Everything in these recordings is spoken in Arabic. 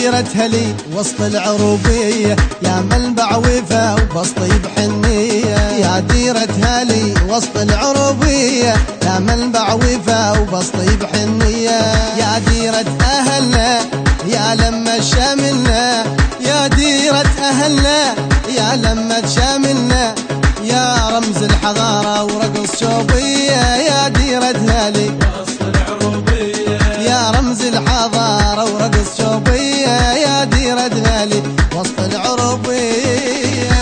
ديرة هلي وسط العروبية، يا منبع وفا وبسطي بحنية. يا ديرة هلي وسط العروبية، يا منبع وفا وبسطي بحنية. يا ديرة أهلنا يا لما شاملنا، يا ديرة أهلنا يا لما شاملنا، يا رمز الحضارة ورقص شوبية. يا ديرة هلي وسط العروبية، يا رمز الحضارة ورقص شوبية. يا ديرة هلي وسط العروبية.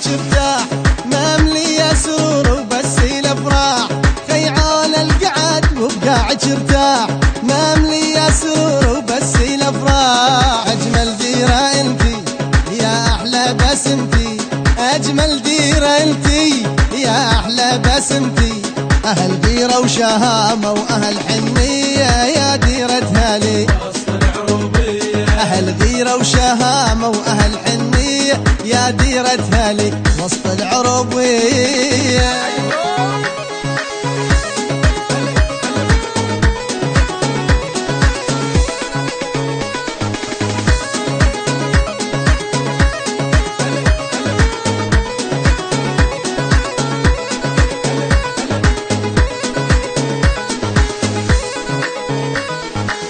شفتاح مملي سرور وبس الافراح، خيعان القعد وبقاعد شرتاح مملي سرور وبس الافراح. اجمل ديره انتي يا احلى بسمتي، اجمل ديره انتي يا احلى بسمتي. اهل ديره وشهامه واهل حنيه، يا ديره هلي وسط العروبية، اهل ديره وشهامه واهل حنيه. يا ديرة هلي وسط العروبية.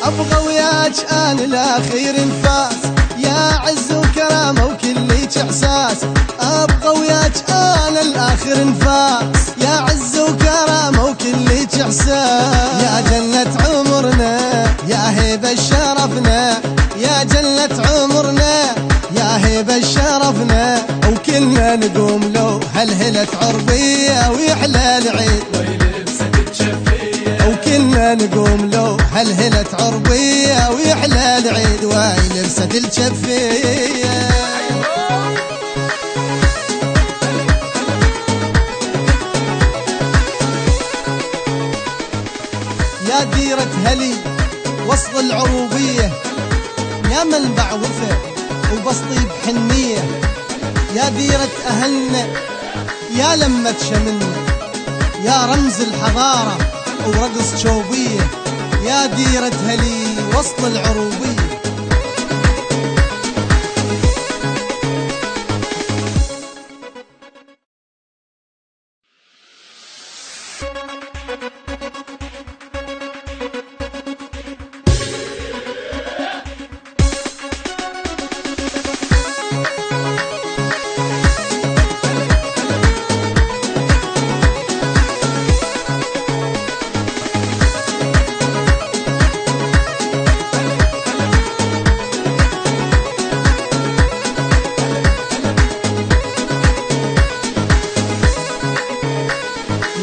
أبغى وياك أنا الأخير انفاس، يا عز وكرامة وكليك إحساس. أبغى وياك أنا الآخر انفاس، يا عز وكرامة وكليك إحساس. يا جنة عمرنا يا هيبة شرفنا، يا جنة عمرنا يا هيبة شرفنا. وكلنا نقوم لو هلهلة عربية ويحلى العيد، ولبسة الشفية وكلنا نقوم لو هلهلة عربية ويحلى العيد واي لبسة الشفية. يا ديرة هلي وسط العروبية، يا منبع وفا وبسطي بحنية. يا ديرة أهلنا يا لمة شملنا، يا رمز الحضارة ورقص شوبية. يا ديرة هلي وسط العروبية.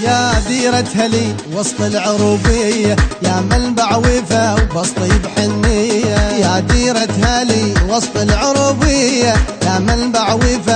يا ديرة هلي وسط العروبية، يا منبع وفا وبسطي بحنية. يا ديرة هلي وسط العروبية، يا منبع وفا